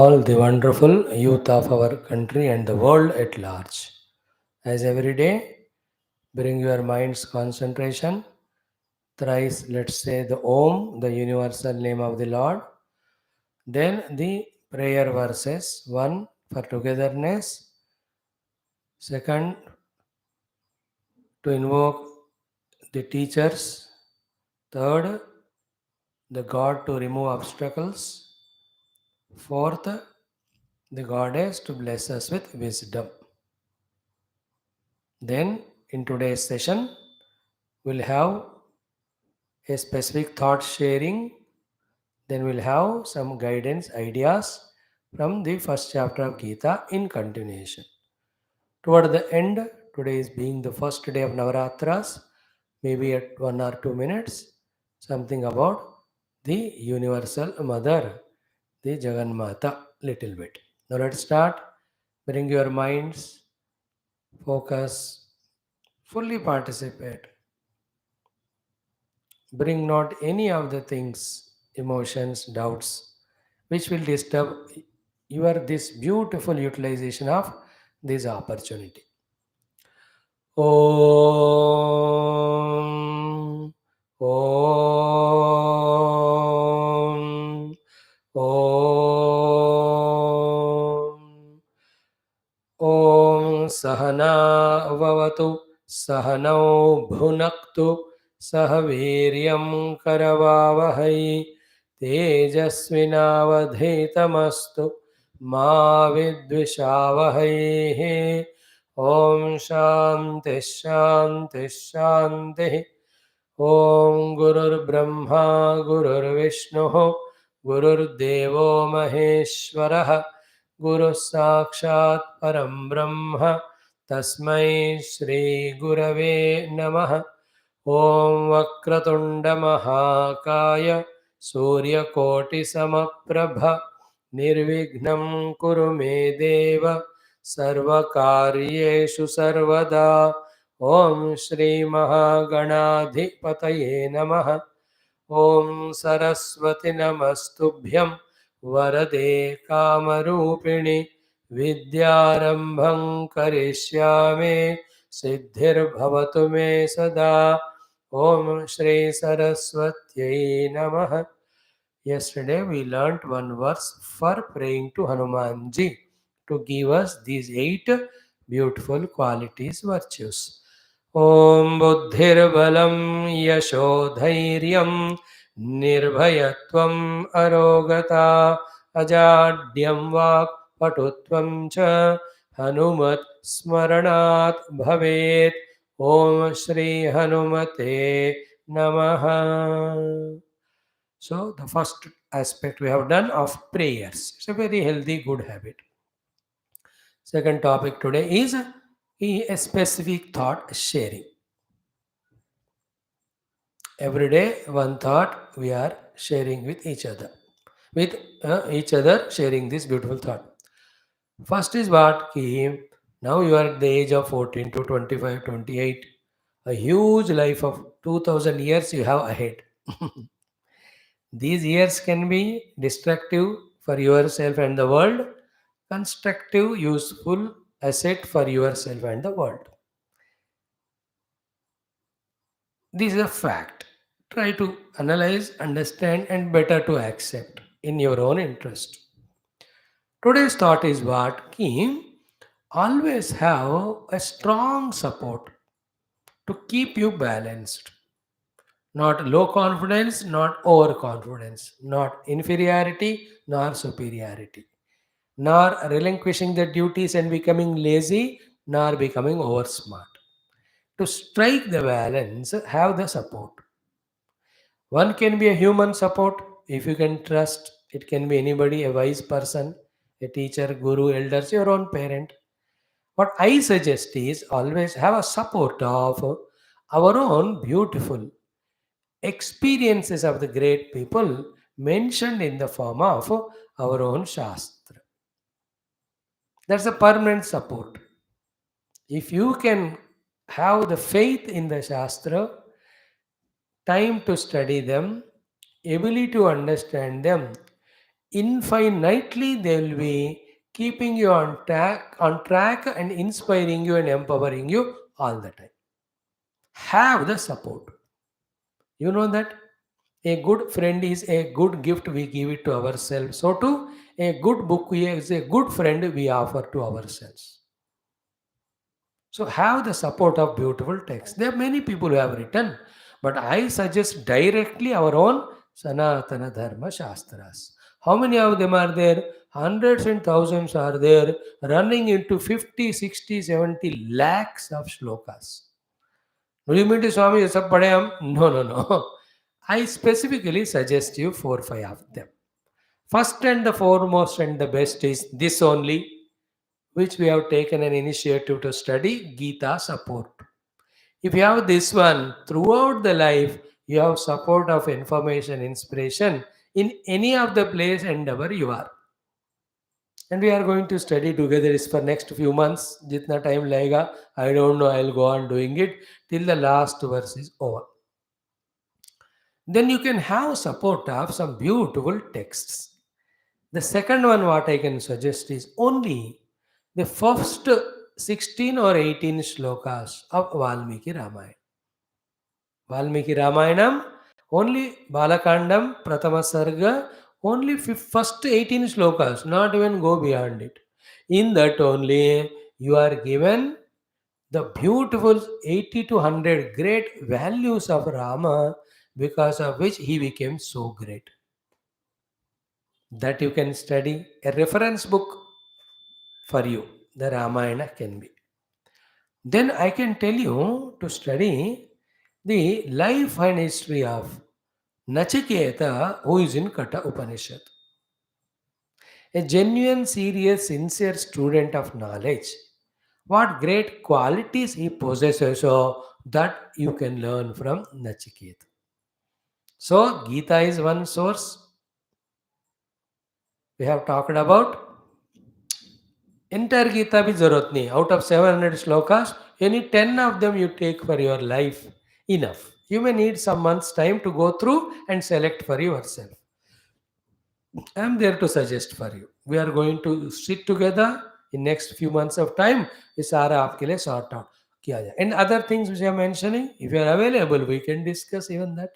all the wonderful youth of our country and the world at large. As every day, bring your mind's concentration. Thrice, let's say the Om, the universal name of the Lord. Then the prayer verses. One, for togetherness. Second, to invoke the teachers. Third, the God to remove obstacles. Fourth, the Goddess to bless us with wisdom. Then, in today's session, we'll have a specific thought sharing. Then we'll have some guidance ideas from the first chapter of Gita in continuation. Toward the end, today is being the first day of Navaratras, maybe at 1 or 2 minutes, something about the Universal Mother, the Jagannatha, little bit. Now let's start. Bring your minds, focus, fully participate. Bring not any of the things, emotions, doubts, which will disturb your this beautiful utilization of this opportunity. Om, Om, Om. ॐ सहना भवतु सहनौ भुनक्तु सह वीर्यं करवावहै तेजस्विनावधीतमस्तु मा विद्विषावहैः ॐ शान्तिः शान्तिः शान्तिः ॐ गुरुर्ब्रह्मा गुरुर्विष्णुः गुरुर्देवो महेश्वरः गुरुः साक्षात् परं ब्रह्म तस्मै श्रीगुरवे नमः ॐ वक्रतुण्डमहाकाय सूर्यकोटिसमप्रभ निर्विघ्नं कुरु मे देव सर्वकार्येषु सर्वदा ॐ श्रीमहागणाधिपतये नमः ॐ सरस्वति नमस्तुभ्यं वरदे कामरूपिणि विद्यारम्भं करिष्यामि सिद्धिर्भवतु मे सदा ॐ श्री सरस्वत्यै नमः. Yesterday we learnt one verse for praying to Hanumanji to give us these 8 beautiful qualities, virtues. Om buddhirbalam yashodhairyam निर्भयत्वम् अरोगता अजाड्यं वाक् पटुत्वं च हनुमत् स्मरणात् भवेत् ॐ श्री हनुमते नमः. So the first aspect we have done of prayers. It's a very healthy, good habit. Second topic today is a specific thought sharing. Every day, one thought we are sharing with each other. With each other, sharing this beautiful thought. First is what? Ki, now you are at the age of 14 to 25, 28. A huge life of 2000 years you have ahead. These years can be destructive for yourself and the world, constructive, useful asset for yourself and the world. This is a fact. Try to analyze, understand, and better to accept in your own interest. Today's thought is what? Ki, always have a strong support to keep you balanced. Not low confidence, not overconfidence, not inferiority, nor superiority, nor relinquishing the duties and becoming lazy, nor becoming oversmart. To strike the balance, have the support. One can be a human support if you can trust. It can be anybody, a wise person, a teacher, guru, elders, your own parent. What I suggest is always have a support of our own beautiful experiences of the great people mentioned in the form of our own Shastra. That's a permanent support. If you can have the faith in the Shastra, time to study them, ability to understand them, Infinitely they will be keeping you on track and inspiring you and empowering you all the time. Have the support. You know that a good friend is a good gift we give it to ourselves. So too, a good book is a good friend we offer to ourselves. So have the support of beautiful text. There are many people who have written, but I suggest directly our own Sanatana Dharma Shastras. How many of them are there? Hundreds and thousands are there, running into 50, 60, 70 lakhs of shlokas. Do you mean to Swami, ये सब पढ़े हम? No, no, no. I specifically suggest you 4, 5 of them. First and the foremost and the best is this only, which we have taken an initiative to study Geeta support. If you have this one throughout the life, you have support of information, inspiration in any of the place endeavor you are. And we are going to study together is for next few months. Jitna time layega, I don't know. I'll go on doing it till the last verse is over. Then you can have support of some beautiful texts. The second one, what I can suggest is only the first 16 or 18 shlokas of Valmiki Ramayana. Valmiki Ramayanam, only Balakandam, Pratama Sarga, only first 18 shlokas, not even go beyond it. In that only you are given the beautiful 80 to 100 great values of Rama, because of which he became so great. That you can study. A reference book for you, the Ramayana can be. Then I can tell you to study the life and history of Nachiketa, who is in Kata Upanishad. A genuine, serious, sincere student of knowledge. What great qualities he possesses, so that you can learn from Nachiketa. So, Gita is one source we have talked about. Entire Gita bhi zarurat nahi. Out of 700 shlokas, any 10 of them you take for your life, enough. You may need some months time to go through and select for yourself. I am there to suggest for you. We are going to sit together in next few months of time. ये सारा आपके लिए sort out किया जाए. And other things which I am mentioning, if you are available, we can discuss even that.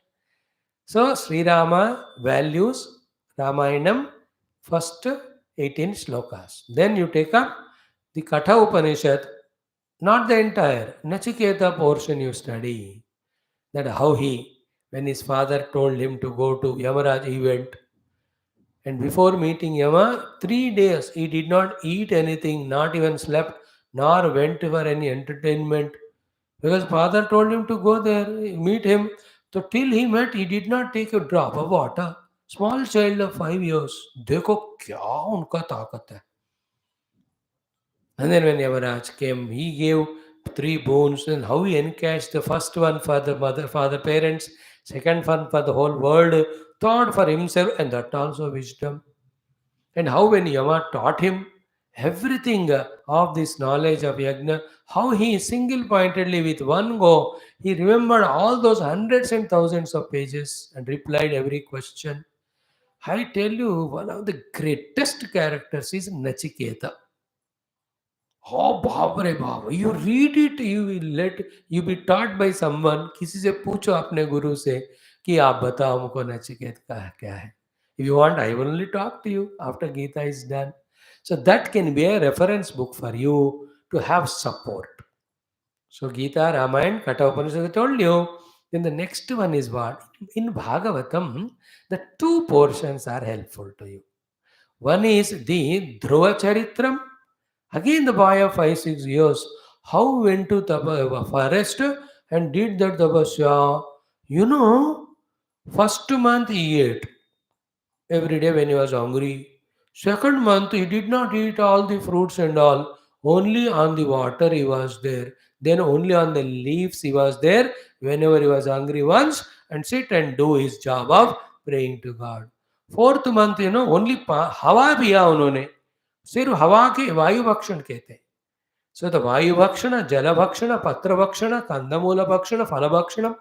So Sri Rama values Ramayanam first 18 shlokas. Then you take up the Katha Upanishad, not the entire Nachiketa portion you study. That how he, when his father told him to go to Yamaraj, he went. And before meeting Yama, 3 days he did not eat anything, not even slept, nor went for any entertainment. Because father told him to go there, meet him. So till he met, he did not take a drop of water. Small child of 5 years. देखो क्या उनका ताकत है. And then when Yamaraj came, he gave 3 boons, and how he encashed the first one for the mother, for the parents, second one for the whole world, third for himself, and that also wisdom. And how when Yama taught him everything of this knowledge of Yajna, how he single-pointedly with one go, he remembered all those hundreds and thousands of pages and replied every question. I tell you, one of the greatest characters is Nachiketa. Oh, बाप रे बाप, you read it, you will let you be taught by someone. किसी से पूछो अपने गुरु से कि आप बताओ हमको नचिकेत का क्या है. If you want, I will only talk to you after Gita is done. So that can be a reference book for you to have support. So Gita, Ramayana, Katha Upanishad, I told you. Then the next one is what? In Bhagavatam, the 2 portions are helpful to you. One is the Dhruva Charitram. Again, the boy of 5, 6 years, how went to the forest and did that tapasya. You know, first month he ate every day when he was hungry. Second month he did not eat all the fruits and all. Only on the water he was there. Then only on the leaves he was there whenever he was hungry once, and sit and do his job of praying to God. Fourth month, only हवा पिया उन्होंने. सिर्फ हवा के वायु भक्षण कहते हैं. So the vayu bhakshana, jala bhakshana, patra bhakshana, kandamula bhakshana, phala bhakshana.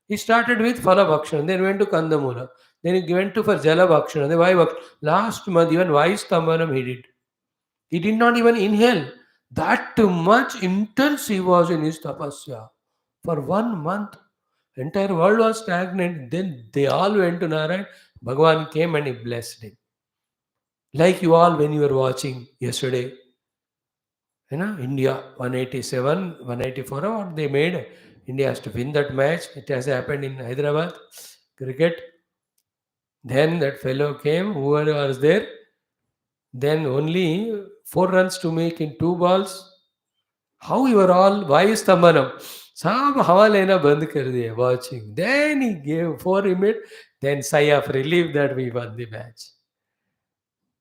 He started with phala bhakshana, then went to kandamula. Then he went to for Jala Bhakshana. The Vayu Bhakshana. Last month, even Vayu Stambhanam he did. He did not even inhale. That much intense he was in his tapasya. For 1 month, entire world was stagnant. Then they all went to Narayan. Bhagavan came and he blessed him. Like you all when you were watching yesterday. India 187, 184, or they made. India has to win that match. It has happened in Hyderabad. Cricket. Then that fellow came, whoever was there. Then only 4 runs to make in 2 balls. How you were all, why is Tamanam? Sab hawa lena band kar diya, watching. Then he gave 4 immediate, then sigh of relief that we won the match.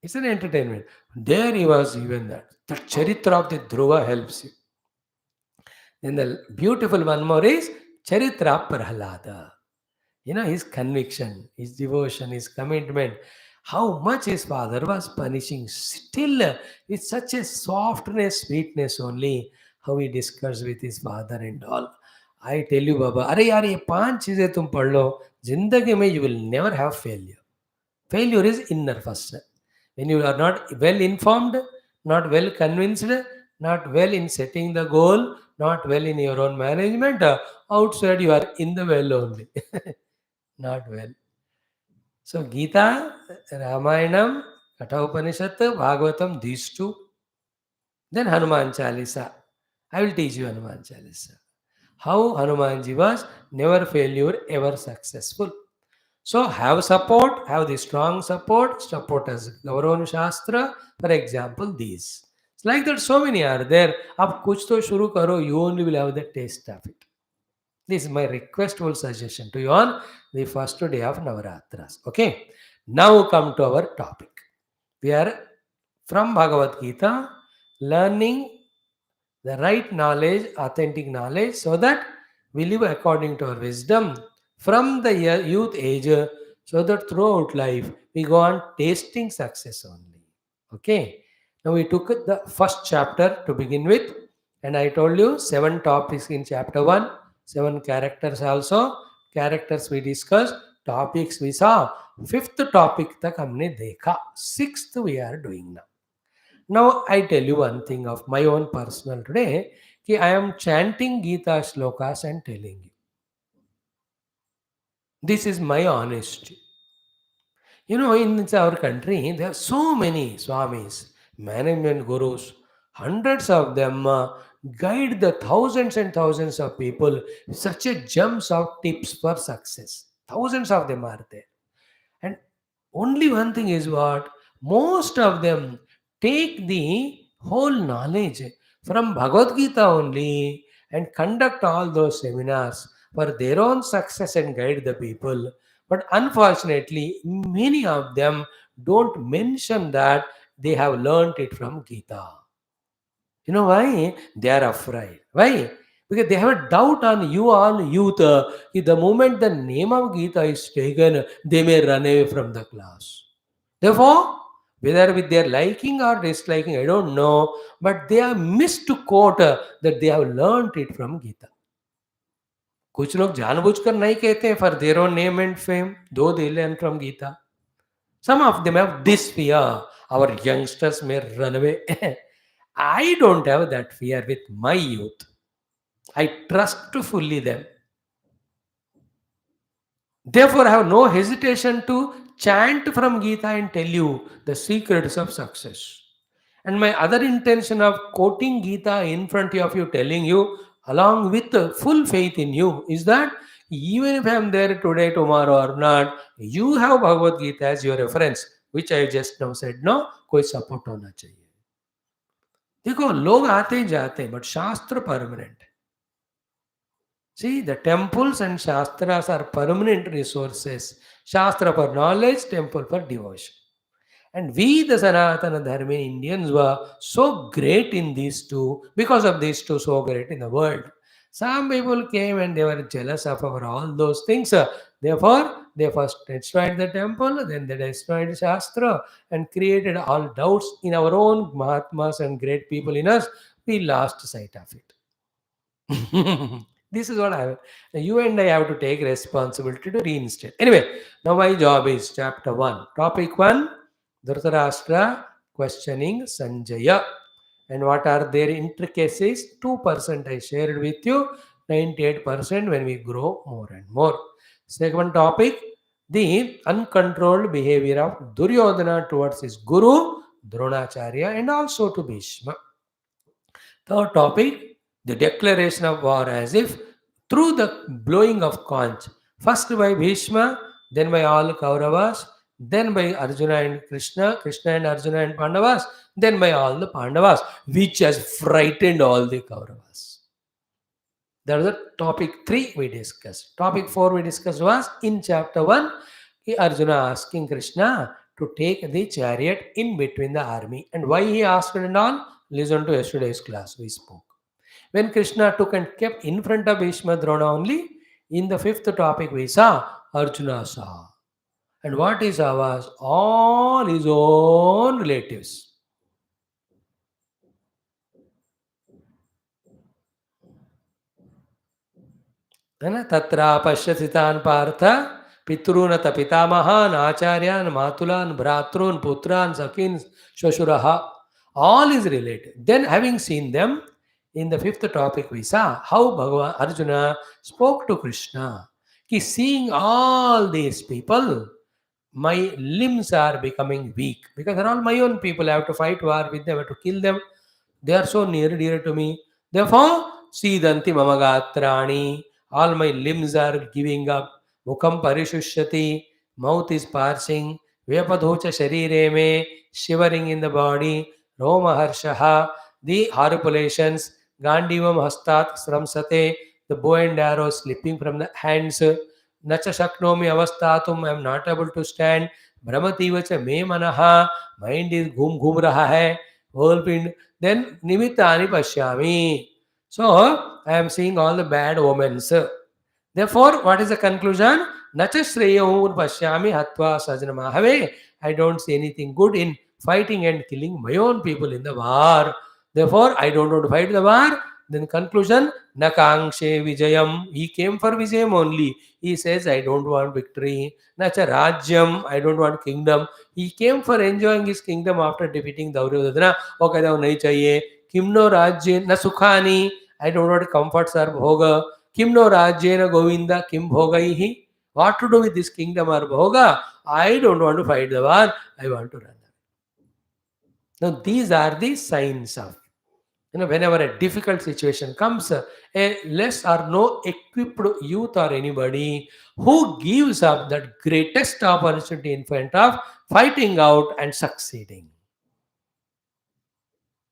It's an entertainment. There he was even that. The Charitra of the Dhruva helps you. Then the beautiful one more is Charitra Prahalada. His conviction, his devotion, his commitment, how much his father was punishing. Still, with such a softness, sweetness only, how he discussed with his father and all. I tell you, Baba, अरे यार ये 5 चीजें तुम पढ़ लो जिंदगी में you will never have failure. Failure is inner first. When you are not well informed, not well convinced, not well in setting the goal, not well in your own management, outside you are in the well only. Not well. So Gita, Ramayanam, Katha Upanishad, Bhagavatam, these two. Then Hanuman Chalisa. I will teach you Hanuman Chalisa. How Hanumanji was never failure, ever successful. So have support, have the strong support as our own Shastra. For example, these. It's like that so many are there. Ab kuch to shuru karo, you only will have the taste of it. This is my requestful suggestion to you on the first day of Navaratras. Okay. Now come to our topic. We are from Bhagavad Gita learning the right knowledge, authentic knowledge, so that we live according to our wisdom from the youth age, so that throughout life we go on tasting success only. Okay. Now we took the first chapter to begin with, and I told you 7 topics in chapter 1, 7 characters also. Characters we discussed, topics we saw. 5th topic tak हमने देखा. 6th we are doing now. Now I tell you one thing of my own personal today, कि I am chanting Gita shlokas and telling you. This is my honesty. In our country, there are so many Swamis, management gurus, hundreds of them guide the thousands and thousands of people, such a gems of tips for success. Thousands of them are there. And only one thing is what? Most of them take the whole knowledge from Bhagavad Gita only and conduct all those seminars for their own success and guide the people. But unfortunately, many of them don't mention that they have learnt it from Gita. You know why? They are afraid. Why? Because they have a doubt on you all youth. The moment the name of Gita is taken, they may run away from the class. Therefore, whether with their liking or disliking, I don't know, but they are missed to quote that they have learnt it from Gita. कुछ लोग जानबूझकर नहीं कहते हैं for their own name and fame, though they learn from Gita. Some of them have this fear. Our youngsters may run away. I don't have that fear with my youth. I trust fully them. Therefore, I have no hesitation to chant from Gita and tell you the secrets of success. And my other intention of quoting Gita in front of you, telling you, along with full faith in you, is that even if I am there today, tomorrow or not, you have Bhagavad Gita as your reference, which I just now said, no, कोई support होना चाहिए. देखो लोग आते जाते but शास्त्र permanent. See, the temples and shastras are permanent resources. Shastra for knowledge, temple for devotion. And we, the Sanatana Dharma Indians, were so great in these two, because of these two, so great in the world. Some people came and they were jealous of our all those things. Therefore, they first destroyed the temple, then they destroyed Shastra and created all doubts in our own Mahatmas and great people in us. We lost sight of it. This is what I have. You and I have to take responsibility to reinstate. Anyway, now my job is chapter 1. Topic 1, Dhritarashtra questioning Sanjaya. And what are their intricacies? 2% I shared with you, 98% when we grow more and more. Second topic, the uncontrolled behavior of Duryodhana towards his guru, Dronacharya, and also to Bhishma. Third topic, the declaration of war as if through the blowing of conch, first by Bhishma, then by all Kauravas, then by Arjuna and Krishna, Krishna and Arjuna and Pandavas, then by all the Pandavas, which has frightened all the Kauravas. That was the topic 3 we discussed. Topic 4 we discussed was in chapter 1, Arjuna asking Krishna to take the chariot in between the army. And why he asked and all? Listen to yesterday's class, we spoke. When Krishna took and kept in front of Bhishma Drona only, in the fifth topic we saw, Arjuna saw. And what he saw was all his own relatives. तत्रा पश्यसितान् पार्थ पितॄन् त पितामहान् आचार्यान् मातुलान् भ्रातॄन् पुत्रान् सखीन् श्वशुरः, all is related. Then having seen them, in the fifth topic we saw how Bhagavan Arjuna spoke to Krishna. He seeing all these people, my limbs are becoming weak because they're all my own people. I have to fight war with them, I have to kill them. They are so near dear to me. Therefore, Sidanti Mamagatrani, all my limbs are giving up. Mukam Parishushati, mouth is parching. Vyapadhocha Sharire me, shivering in the body. Roma Harshaha, the horripulations. Gandivam Hastat Sramsate, the bow and arrow slipping from the hands. Nacha Shaknomi Avastatum, I am not able to stand. Brahmativacha me manaha, mind is ghum raha hai. Whirlwind. Then nimittani pashyami. So I am seeing all the bad omens. Therefore, what is the conclusion? Nacha shreyam pashyami hatva sajnamahave. I don't see anything good in fighting and killing my own people in the war. Therefore, I don't want to fight the war. Then conclusion, nakangshe vijayam. He came for vijayam only. He says, I don't want victory. Nacha rajyam. I don't want kingdom. He came for enjoying his kingdom after defeating Duryodhana. Okay, now nahi chahiye. Kimno rajye na sukhani. I don't want comforts or bhoga. Kimno rajye na govinda kim bhogaihi. What to do with this kingdom or bhoga? I don't want to fight the war. I want to run away. Now these are the signs of, whenever a difficult situation comes, a less or no equipped youth or anybody who gives up that greatest opportunity in front of fighting out and succeeding.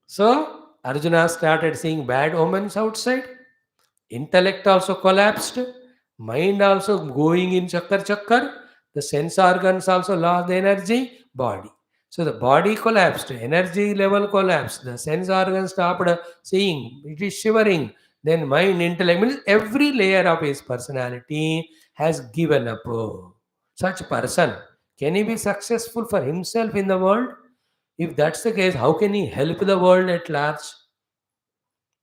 So Arjuna started seeing bad omens outside. Intellect also collapsed. Mind also going in chakkar. The sense organs also lost the energy. Body. So the body collapsed, energy level collapsed, the sense organs stopped seeing, it is shivering. Then mind, intellect, means every layer of his personality has given up. Such person, can he be successful for himself in the world? If that's the case, how can he help the world at large?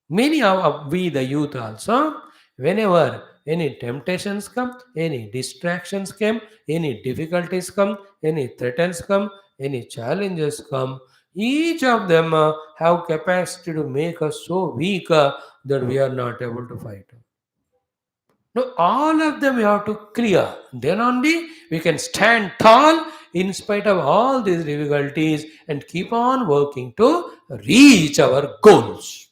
Many of we, the youth also, whenever any temptations come, any distractions come, any difficulties come, any threats come, any challenges come, each of them have capacity to make us so weak that we are not able to fight. No, all of them we have to clear. Then only we can stand tall in spite of all these difficulties and keep on working to reach our goals.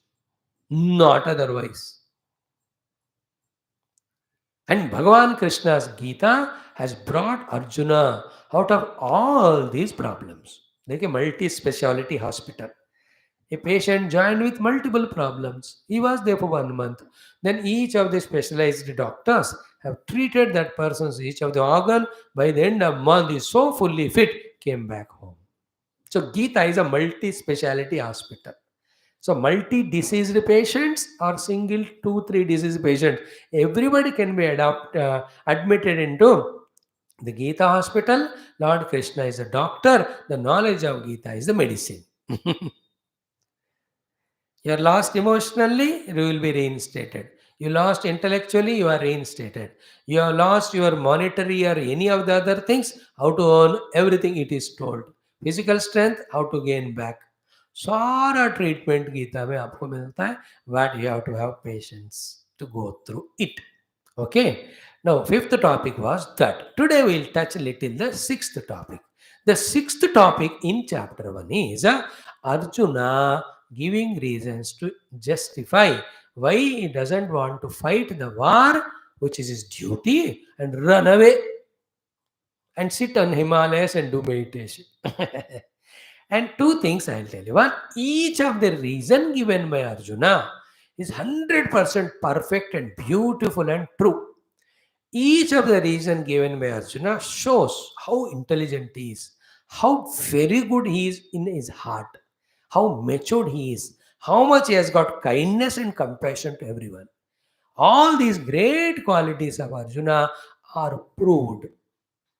Not otherwise. And Bhagavan Krishna's Geeta has brought Arjuna out of all these problems. Like a multi-speciality hospital. A patient joined with multiple problems. He was there for 1 month. Then each of the specialized doctors have treated that person's each of the organ. By the end of month, is so fully fit, came back home. So Geeta is a multi-speciality hospital. So multi-diseased patients or single 2-3 disease patients, everybody can be admitted into the Geeta hospital. Lord Krishna is a doctor. The knowledge of Geeta is the medicine. You are lost emotionally, you will be reinstated. You lost intellectually, you are reinstated. You have lost your monetary or any of the other things, how to earn everything it is told. Physical strength, how to gain back. सारा treatment Gita में आपको मिलता है, but you have to have patience to go through it. Okay. Now, fifth topic was that. Today we'll touch a little the sixth topic. The sixth topic in chapter 1 is Arjuna giving reasons to justify why he doesn't want to fight the war, which is his duty, and run away and sit on Himalayas and do meditation. And two things I'll tell you. One, each of the reason given by Arjuna is 100% perfect and beautiful and true. Each of the reason given by Arjuna shows how intelligent he is, how very good he is in his heart, how matured he is, how much he has got kindness and compassion to everyone. All these great qualities of Arjuna are proved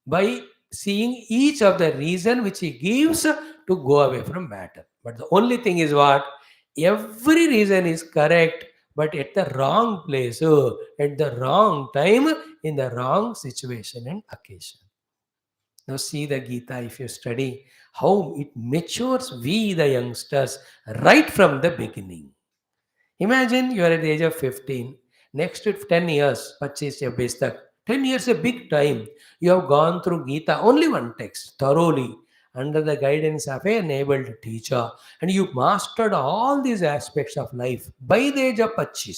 by seeing each of the reason which he gives to go away from matter. But the only thing is what? Every reason is correct, but at the wrong place, at the wrong time, in the wrong situation and occasion. Now see the Gita, if you study how it matures we the youngsters right from the beginning. Imagine you are at the age of 15. Next to 10 years, 25 ya 20 tak. 10 years is a big time. You have gone through Gita, only one text, thoroughly, under the guidance of an enabled teacher. And you mastered all these aspects of life by the age of 25.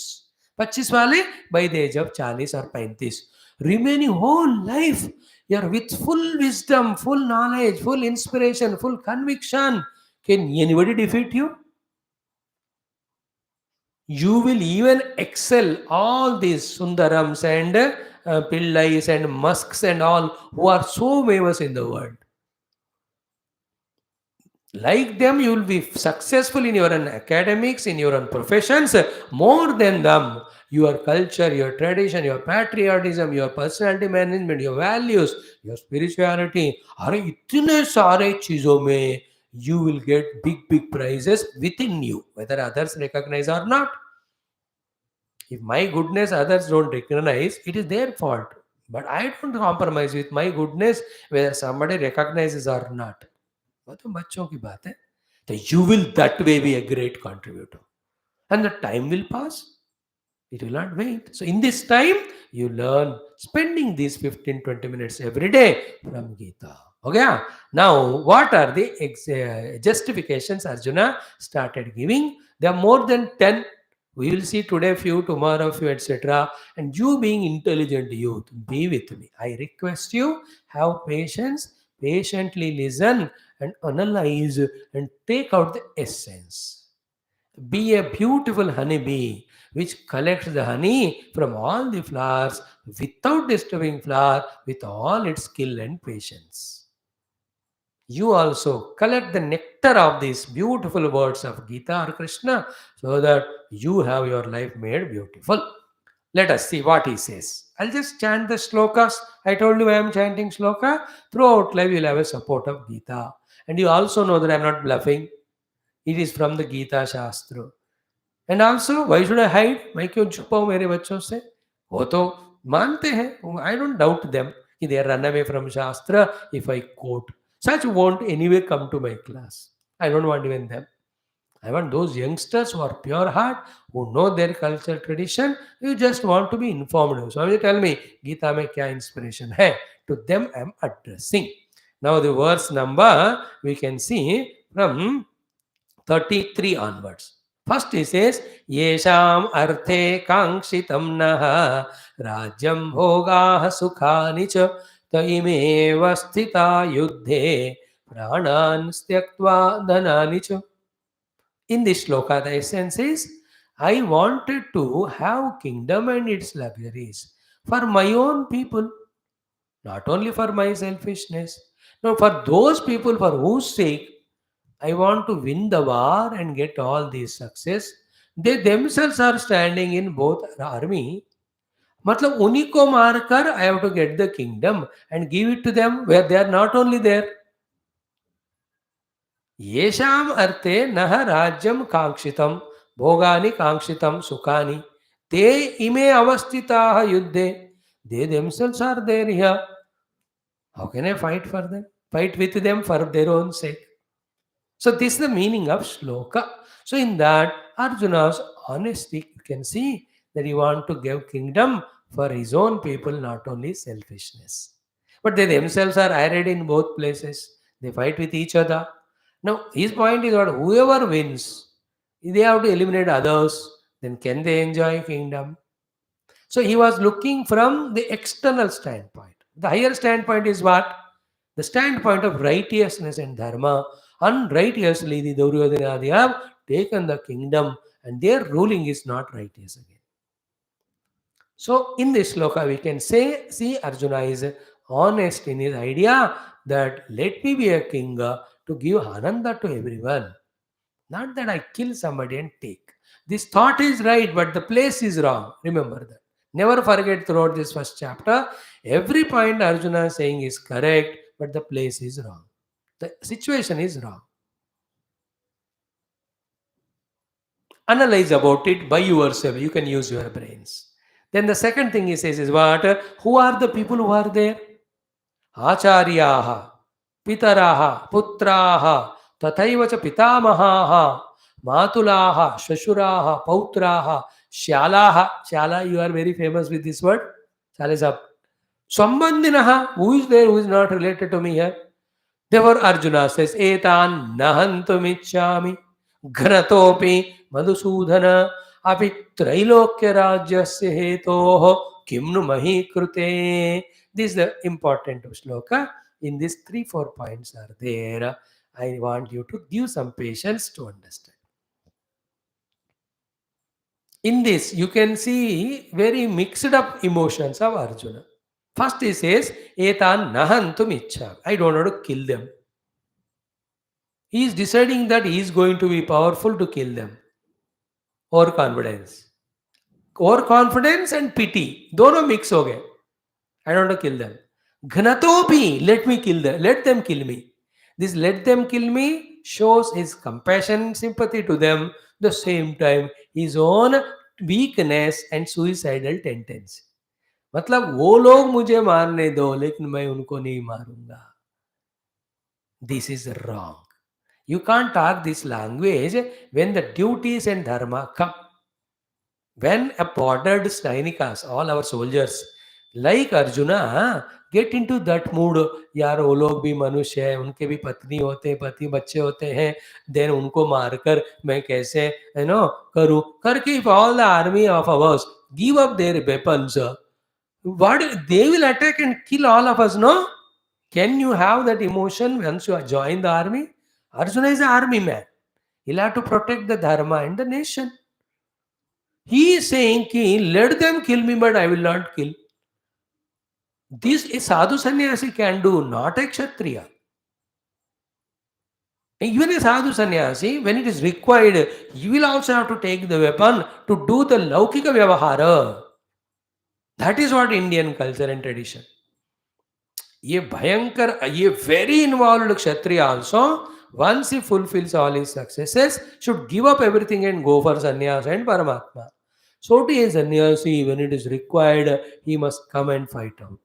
25 wale by the age of 40 or 35. Remaining whole life, you are with full wisdom, full knowledge, full inspiration, full conviction. Can anybody defeat you? You will even excel all these Sundarams and Pillais and Musks and all who are so famous in the world. Like them, you will be successful in your own academics, in your own professions, more than them. Your culture, your tradition, your patriotism, your personality management, your values, your spirituality. अरे इतने सारे चीजों में you will get big prizes within you, whether others recognize or not. If my goodness others don't recognize, it is their fault. But I don't compromise with my goodness whether somebody recognizes or not. वो तो बच्चों की बात है. So you will that way be a great contributor. And the time will pass. It will not wait. So in this time, you learn spending these 15-20 minutes every day from Gita. Okay. Now, what are the justifications Arjuna started giving? There are more than 10. We will see today few, tomorrow few, etc. And you being intelligent youth, be with me. I request you, have patience, patiently listen and analyze and take out the essence. Be a beautiful honeybee which collects the honey from all the flowers without disturbing flower with all its skill and patience. You also collect the nectar of these beautiful words of Gita or Krishna so that you have your life made beautiful. Let us see what he says. I'll just chant the slokas. I told you I am chanting sloka. Throughout life, you'll have a support of Gita. And you also know that I'm not bluffing. It is from the Gita Shastra. And also why should I hide, मैं क्यों छुपाऊं मेरे बच्चों से? वो तो मानते हैं. I don't doubt them कि they are run away from shastra if I quote. Such won't anyway come to my class. I don't want even them. I want those youngsters who are pure heart, who know their culture, tradition. You just want to be informed. So you tell me, Gita mein kya inspiration hai? To them I am addressing. Now the verse number we can see from 33 onwards. First he says, Yesham arthe kangshitam naha rajyam bhogaha sukhani cha taimeva sthita yuddhe pranan styaktva dhanani cha. In this shloka, the essence is, I wanted to have kingdom and its luxuries for my own people, not only for my selfishness. No, for those people for whose sake I want to win the war and get all these success. They themselves are standing in both army. मतलब उन्हीं को मारकर I have to get the kingdom and give it to them where they are not only there. येषाम अर्थे नह राज्यम कांक्षितम भोगानि कांक्षितम सुखानि. Te ime avastitaha yuddhe. They themselves are there here. How can I fight for them? Fight with them for their own sake. So this is the meaning of shloka. So in that, Arjuna's honesty, you can see that he want to give kingdom for his own people, not only selfishness. But they themselves are arrayed in both places. They fight with each other. Now his point is that whoever wins, they have to eliminate others. Then can they enjoy kingdom? So he was looking from the external standpoint. The higher standpoint is what? The standpoint of righteousness and dharma. Unrighteously, the Duryodhana, they have taken the kingdom and their ruling is not righteous again. So in this sloka, we can say, see, Arjuna is honest in his idea that let me be a king to give ananda to everyone. Not that I kill somebody and take. This thought is right, but the place is wrong. Remember that. Never forget throughout this first chapter, every point Arjuna is saying is correct, but the place is wrong. The situation is wrong. Analyze about it by yourself. You can use your brains. Then the second thing he says is what? Who are the people who are there? Acharyaha, Pitaraha, Putraha, Tathaiva cha Pitamahaha, Matulaha, Shashuraha, Pautraha, Shyalaha. Shyala, you are very famous with this word. Shyala is up. Sambandhinaha, who is there who is not related to me here? Therefore, Arjuna says, Etan nahantumichami ghanatopi madhusudhana api trailokya rajyasya hetoho kimnu mahi krute. This is the important shloka. In these 3-4 points are there. I want you to give some patience to understand. In this, you can see very mixed up emotions of Arjuna. First he says, Etan nahantum ichha. I don't want to kill them. He is deciding that he is going to be powerful to kill them. Overconfidence. Overconfidence and pity. Dono mix ho gaye. I don't want to kill them. Ghnatopi. Let me kill them. Let them kill me. This let them kill me shows his compassion, sympathy to them. The same time, his own weakness and suicidal tendency. मतलब वो लोग मुझे मारने दो लेकिन मैं उनको नहीं मारूंगा. This is wrong. You can't talk this language when the duties and dharma come. When a bordered Sainikas, all our soldiers, like Arjuna, get into that mood, यार वो लोग भी मनुष्य है, उनके भी पत्नी होते हैं, पति बच्चे होते हैं, then उनको मारकर मैं कैसे करूँ करके, if all the army of ours give up their weapons, what they will attack and kill all of us, no? Can you have that emotion once you join the army? Arjuna is an army man. He'll have to protect the dharma and the nation. He is saying, ki, let them kill me, but I will not kill. This a sadhu sannyasi can do, not a kshatriya. Even a sadhu sannyasi, when it is required, you will also have to take the weapon to do the laukika vyavahara. That is what Indian culture and tradition. ये भयंकर, ये very involved kshatriya also, once he fulfills all his successes, should give up everything and go for sannyas and paramatma. So to a sannyasi, when it is required, he must come and fight out.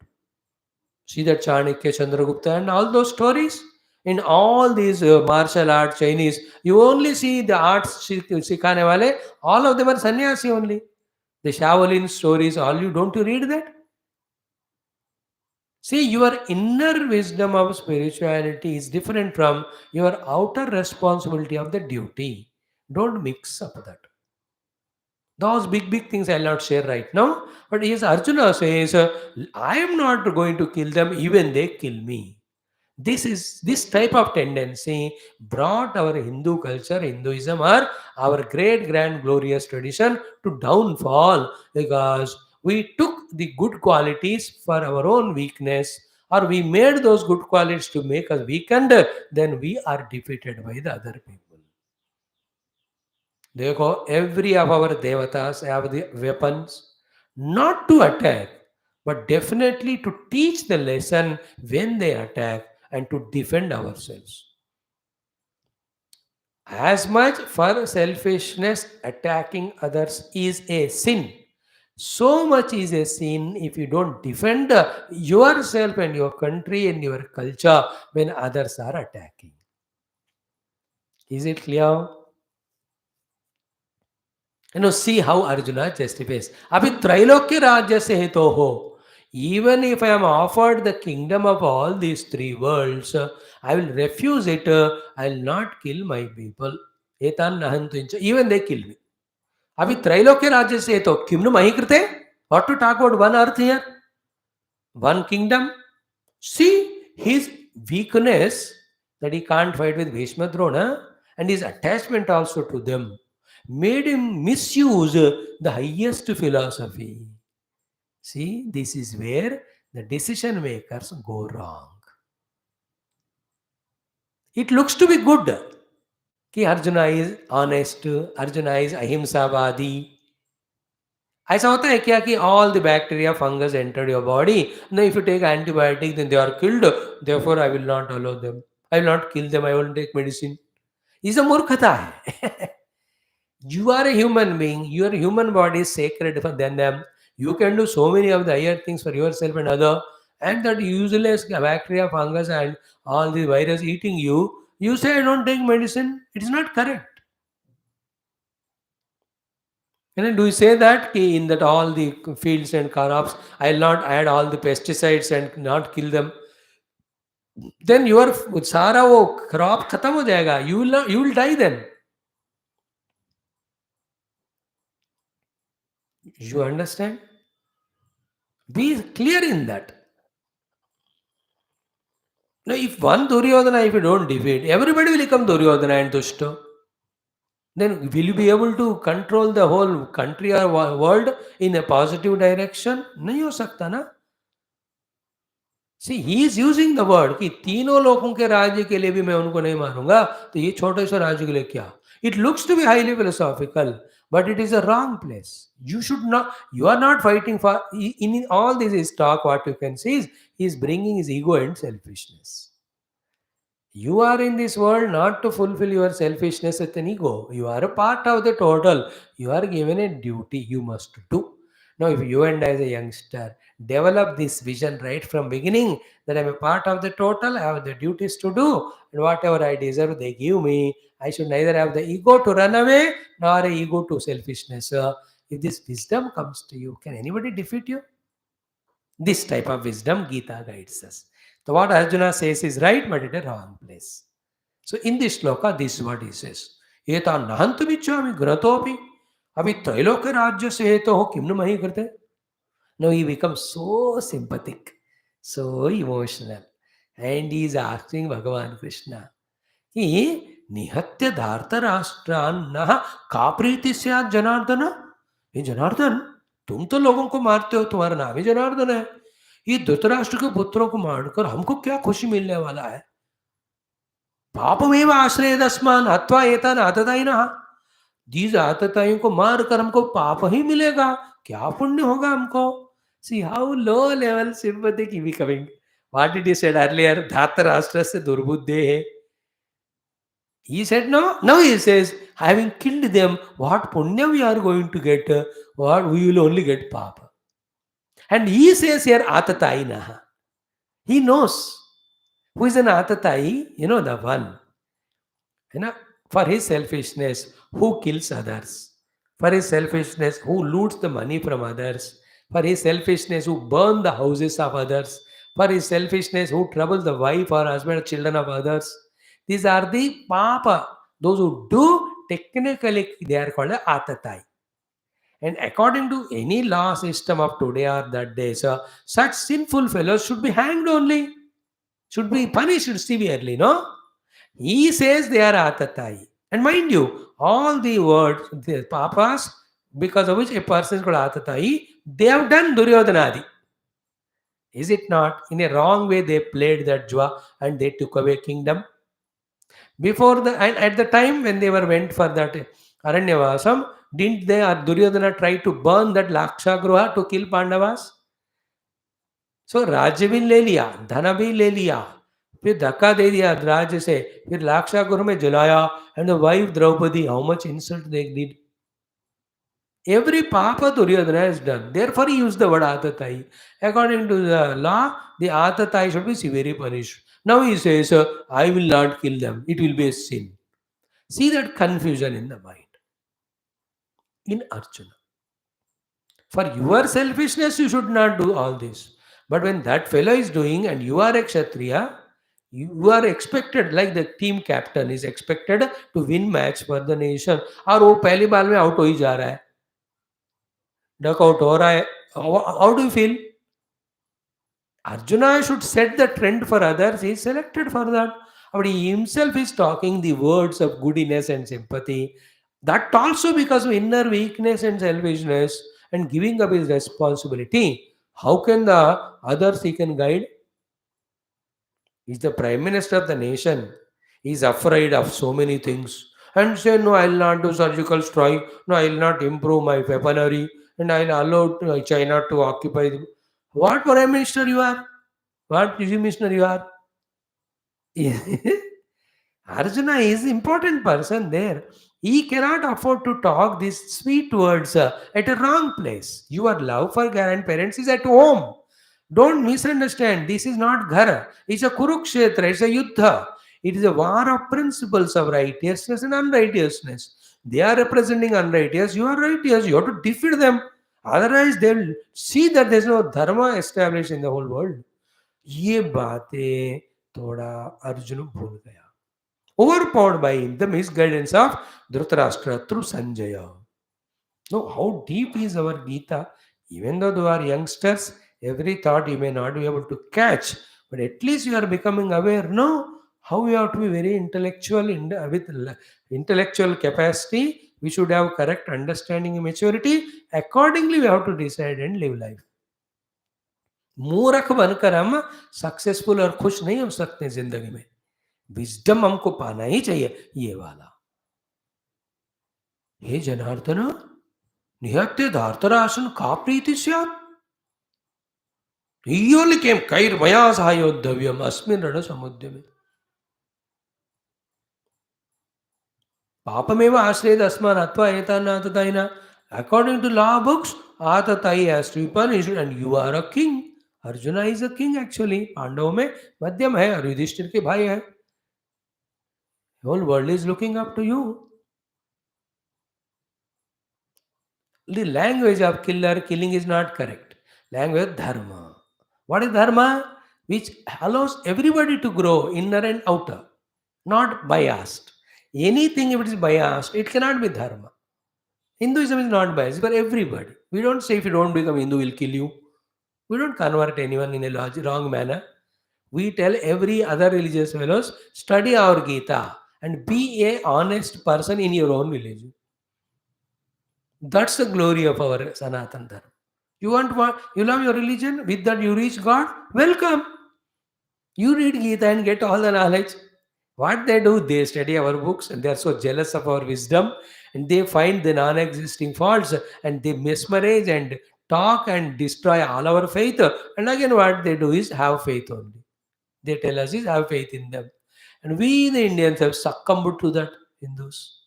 See that Chanakya, Chandragupta and all those stories? In all these martial art, Chinese, you only see the arts sikhane wale, all of them are sannyasi only. The Shaolin stories, all you, don't you read that? See, your inner wisdom of spirituality is different from your outer responsibility of the duty. Don't mix up that. Those big things I'll not share right now. But yes, Arjuna says, I am not going to kill them even they kill me. This type of tendency brought our Hindu culture, Hinduism, or our great grand glorious tradition to downfall, because we took the good qualities for our own weakness, or we made those good qualities to make us weakened, then we are defeated by the other people. Therefore, every of our devatas have the weapons not to attack, but definitely to teach the lesson when they attack and to defend ourselves. As much for selfishness, attacking others is a sin. So much is a sin if you don't defend yourself and your country and your culture when others are attacking. Is it clear? See how Arjuna justifies. Abhi Trailokya Rajya se heto ho. Even if I am offered the kingdom of all these three worlds, I will refuse it. I will not kill my people. Etan nahantu incha. Even they kill me. Abhi Trailokya Rajya se heto. Kimnu mahi krite? What to talk about one earth here? One kingdom? See his weakness that he can't fight with Bhishma Drona and his attachment also to them made him misuse the highest philosophy. See, this is where the decision makers go wrong. It looks to be good कि Arjuna is honest, Arjuna is ahimsavadi. ऐसा होता है क्या कि all the bacteria, fungus entered your body. Now, if you take antibiotic, then they are killed. Therefore, I will not allow them. I will not kill them. I will take medicine. Is a मूर्खता है. You are a human being. Your human body is sacred than them. You can do so many of the higher things for yourself and other. And that useless bacteria, fungus, and all the virus eating you. You say I don't take medicine. It is not correct. Do you say that in that all the fields and crops, I'll not add all the pesticides and not kill them? Then your सारा वो crop खत्म हो जाएगा. You will die then. You understand? Be clear in that. Now, if one Duryodhana, if you don't defeat, everybody will become Duryodhana and Dushta. Then will you be able to control the whole country or world in a positive direction? नहीं हो सकता ना. See, he is using the word कि तीनों लोगों के राज्य के लिए भी मैं उनको नहीं मारूंगा तो ये छोटे से राज्य के लिए क्या. It looks to be highly philosophical, but it is a wrong place. You are not fighting for, in all this talk, what you can see is he is bringing his ego and selfishness. You are in this world not to fulfill your selfishness with an ego. You are a part of the total. You are given a duty you must do. Now, if you and I as a youngster develop this vision right from beginning that I'm a part of the total, I have the duties to do, and whatever I deserve, they give me. I should neither have the ego to run away nor a ego to selfishness. If this wisdom comes to you, can anybody defeat you? This type of wisdom Geeta guides us. So what Arjuna says is right, but at a wrong place. So in this shloka, this is what he says. Eta nahantumichami gratopi abhi trailokya rajya seheto ho kimnu mahi krite. Now he becomes so sympathetic, so emotional. And he is asking Bhagavan Krishna, कि निहत्य धार्त राष्ट्रान्न का प्रीति स्यात् जनार्दन. ये जनार्दन, तुम तो लोगों को मारते हो, तुम्हारा नाम ही जनार्दन है. ये धृतराष्ट्र के पुत्रों को मारकर हमको क्या खुशी मिलने वाला है. पापमेव आश्रयदस्मान् हत्वा एतान् आततायिनः. these आतताइयों को मारकर हमको पाप ही मिलेगा, क्या पुण्य होगा हमको. See how low level sympathy is becoming. What did he said earlier? धातराष्ट्र से दुर्बुद्धे है. He said no. Now he says, having killed them, what punya we are going to get? What we will only get papa. And he says here, Atatai naha. He knows who is an Atatai, the one. For his selfishness, who kills others. For his selfishness, who loots the money from others. For his selfishness, who burn the houses of others. For his selfishness, who troubles the wife or husband or children of others. These are the papa. Those who do, technically, they are called atatai. And according to any law system of today or that day, such sinful fellows should be hanged only. Should be punished severely, no? He says they are atatai. And mind you, all the words, the papas, because of which a person is called atatai, they have done Duryodhanadi. Is it not? In a wrong way, they played that jua and they took away kingdom. Before and at the time when they went for that Aranyavasam, didn't they or Duryodhana try to burn that Lakshagruha to kill Pandavas? So राज्य भी ले लिया, धन भी ले लिया, फिर धक्का दे दिया राज्य से, फिर लाक्षागृह में जलाया, and the wife Draupadi, how much insult they did. Every papa Duryodhana has done. Therefore, he used the word Atatai. According to the law, the Atatai should be severely punished. Now he says, I will not kill them. It will be a sin. See that confusion in the mind in Arjuna. For your selfishness, you should not do all this. But when that fellow is doing and you are a Kshatriya, you are expected, like the team captain is expected to win match for the nation. और वो पहली बाल में out हो ही जा रहा है, duck out हो रहा है. How do you feel? Arjuna should set the trend for others. He is selected for that. But he himself is talking the words of goodness and sympathy. That also because of inner weakness and selfishness and giving up his responsibility. How can the others he can guide? He's the prime minister of the nation. He's afraid of so many things. And say, no, I'll not do surgical strike. No, I'll not improve my weaponry. And I'll allow China to occupy. What prime minister you are? What missionary you are? Arjuna is important person there. He cannot afford to talk these sweet words at a wrong place. Your love for grandparents is at home. Don't misunderstand. This is not Ghara. It's a Kurukshetra. It's a Yuddha. It is a war of principles of righteousness and unrighteousness. They are representing unrighteous. You are righteous. You have to defeat them. Otherwise, they'll see that there's no dharma established in the whole world. ये बातें थोड़ा अर्जुन भूल गया. Overpowered by the misguidance of Dhritarashtra through Sanjaya. Now, how deep is our Geeta? Even though you are youngsters, every thought you may not be able to catch, but at least you are becoming aware. No, how you have to be very intellectual with intellectual capacity. We should have correct understanding and maturity. Accordingly, we have to decide and live life. मूर्ख बनकर हम successful और खुश नहीं हो सकते जिंदगी में. विजडम हमको पाना ही चाहिए ये वाला. हे जनार्दन निहत्य धार्तरासन का प्रीति स्यात्. He only came Kairmaya Sahayodhavyam Asmin Rana Samudyame. Papameva Asred Asman Atva Etana Atataina. According to law books, Atatai has to be punished, and you are a king. Arjuna is a king actually. पांडवों में मध्यम है और युधिष्ठिर के भाई है. Whole world is looking up to you. The language of killing is not correct. Language dharma. What is dharma? Which allows everybody to grow, inner and outer, not biased. Anything if it is biased, it cannot be dharma. Hinduism is not biased for everybody. We don't say if you don't become Hindu, we'll kill you. We don't convert anyone in a wrong manner. We tell every other religious fellows, study our Geeta and be a honest person in your own religion. That's the glory of our Sanatan Dharma. You love your religion, with that you reach God, welcome. You read Geeta and get all the knowledge. What they do, they study our books and they are so jealous of our wisdom and they find the non-existing faults and they mesmerize and talk and destroy all our faith. And again, what they do is have faith only. They tell us is have faith in them. And we, the Indians, have succumbed to that, Hindus.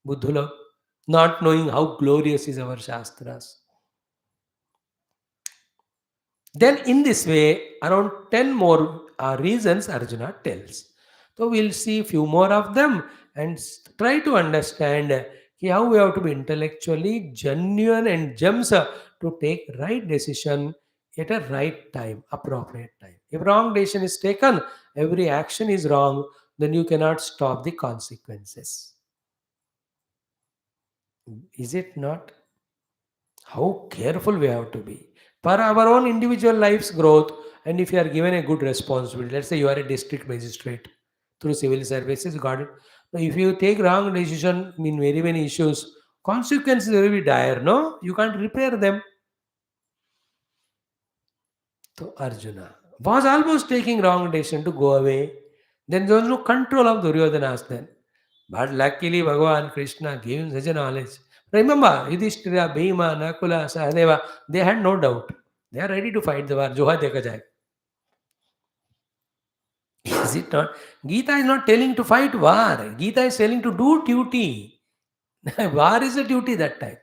Buddhula, not knowing how glorious is our Shastras. Then in this way, around 10 more reasons Arjuna tells. So we'll see few more of them and try to understand how we have to be intellectually genuine and gems to take right decision at a right time, appropriate time. If wrong decision is taken, every action is wrong, then you cannot stop the consequences. Is it not? How careful we have to be for our own individual life's growth. And if you are given a good responsibility, let's say you are a district magistrate through civil services, got it. Now, if you take wrong decision in very many issues, consequences will be dire. No, you can't repair them. So Arjuna was almost taking wrong decision to go away. Then there was no control of Duryodhana then. But luckily, Bhagavan Krishna gave him such a knowledge. Remember, Yudhishthira, Bhima, Nakula, Sahadeva, they had no doubt. They are ready to fight the war. Joha dekha jaye. Is it not? Geeta is not telling to fight war. Geeta is telling to do duty. War is a duty that time.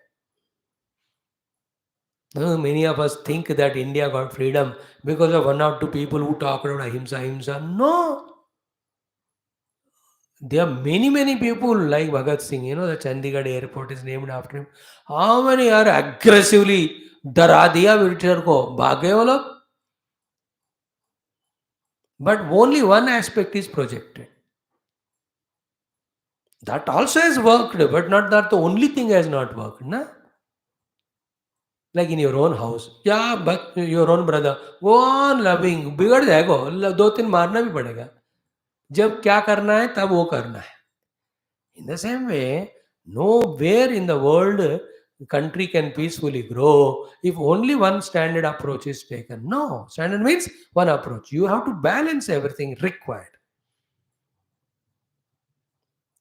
Many of us think that India got freedom because of one or two people who talked about ahimsa, ahimsa. No, there are many, many people like Bhagat Singh. The Chandigarh airport is named after him. How many are aggressively डरा दिया britisher को भागे वो लोग but only one aspect is projected. That also has worked, but not that the only thing has not worked. Na? Like in your own house. Yeah, but your own brother. Go on loving. बिगड़ जाएगा. दो तीन मारना भी पड़ेगा. जब क्या करना है तब वो करना है. In the same way, nowhere in the world country can peacefully grow if only one standard approach is taken. No, standard means one approach. You have to balance everything required.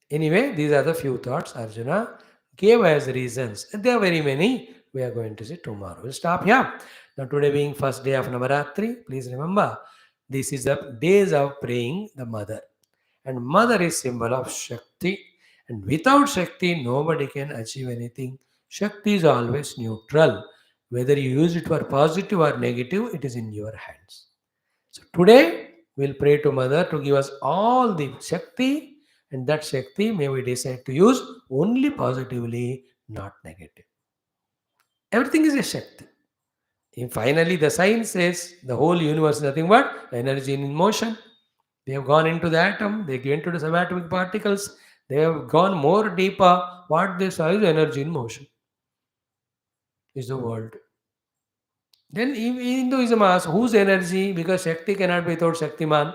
Anyway, these are the few thoughts Arjuna gave as reasons. And there are very many. We are going to see tomorrow. We'll stop here. Now, today being first day of Navaratri, please remember this is the days of praying the mother. And mother is symbol of Shakti. And without Shakti, nobody can achieve anything. Shakti is always neutral. Whether you use it for positive or negative, it is in your hands. So today we'll pray to Mother to give us all the Shakti, and that Shakti may we decide to use only positively, not negative. Everything is a Shakti. And finally, the science says the whole universe is nothing but energy in motion. They have gone into the atom, they get into the subatomic particles, they have gone more deeper. What they saw is energy in motion, is the world. Then Hinduism asks, whose energy? Because Shakti cannot be without Shaktiman.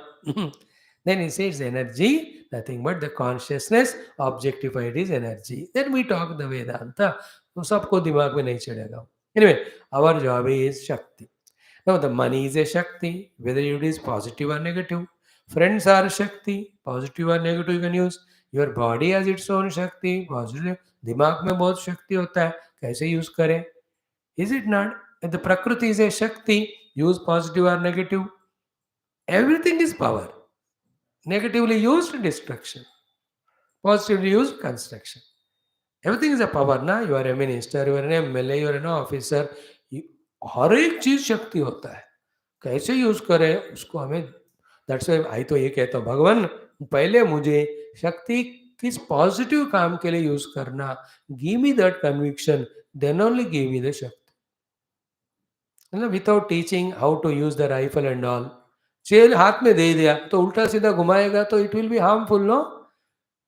Then he says energy, nothing but the consciousness objectified is energy. Then we talk the Vedanta. तो सबको दिमाग में नहीं चढ़ेगा. Anyway, our job is Shakti. Now the money is a Shakti, whether it is positive or negative. Friends are Shakti, positive or negative you can use. Your body has its own Shakti, positive. दिमाग में बहुत शक्ति होता है, कैसे use करें? Is it not? If the Prakriti is a Shakti, use positive or negative. Everything is power. Negatively used, destruction. Positively used, construction. Everything is a power ना. You are a minister, you are an MLA, you are an officer. हर एक चीज शक्ति होता है. कैसे use करें उसको हमें. दैट्स व्हाई आई तो ये कहता हूँ भगवान पहले मुझे शक्ति किस पॉजिटिव काम के लिए यूज करना. Give me that conviction, then only give me the shakti. Without teaching how to use the rifle and all. चेल हाथ में दे दिया तो उल्टा सीधा घुमाएगा तो it will be harmful. No,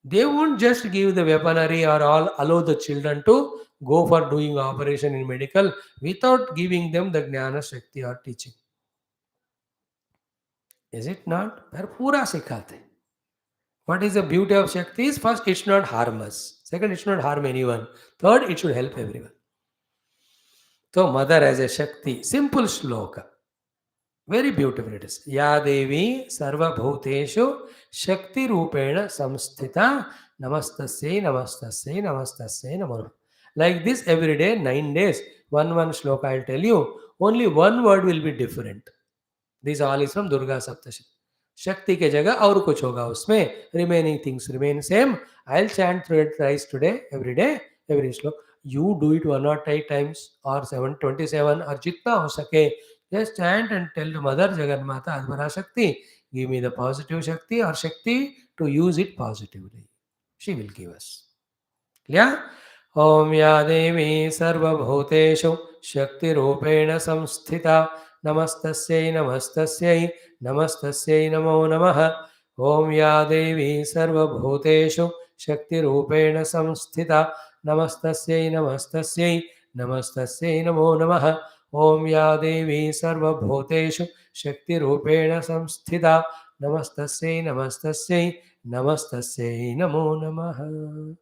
they won't just give the weaponry or all allow the children to go for doing operation in medical without giving them the jnana shakti or teaching. Is it not? पर पूरा सिखाते. What is the beauty of shakti is first it should not harm us, second it should not harm anyone, third it should help everyone. So mother as a shakti, simple shloka. Very beautiful it is. Ya Devi Sarva Bhuteshu Shakti Rupena Samsthita Namastasya Namastasya Namastasya Namo. Like this every day, 9 days, one shloka I'll tell you. Only one word will be different. This all is from Durga Saptashri. Shakti के जगह और कुछ होगा उसमें. Remaining things remain same. I'll chant through it thrice today, every day, every श्लोक. You do it 108 times or 727 or जितना हो सके. Just chant and tell the Mother Jagannatha Advara Shakti, give me the positive Shakti or Shakti to use it positively. She will give us. Yeah? Om Ya Devi Sarva Bhuteshu Shakti Rupena Samsthita Namastasyai Namastasyai Namastasyai Namo Namaha. Om Ya Devi Sarva Bhuteshu Shakti Rupena Samsthita Namastasyai Namastasyai Namastasyai Namo Namaha. Om Ya Devi Sarva Bhuteshu Shakti Rupena Samsthita Namastasyai Namastasyai Namastasyai Namo Namaha.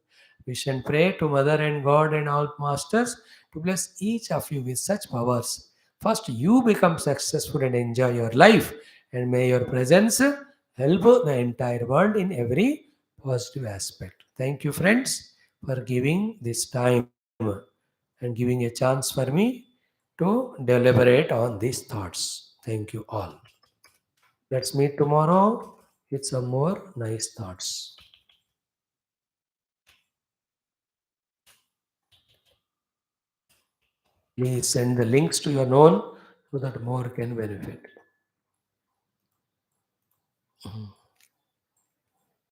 Wish and pray to Mother and God and all masters to bless each of you with such powers. First, you become successful and enjoy your life, and may your presence help the entire world in every positive aspect. Thank you, friends, for giving this time and giving a chance for me to deliberate on these thoughts. Thank you all. Let's meet tomorrow with some more nice thoughts. Please send the links to your known so that more can benefit.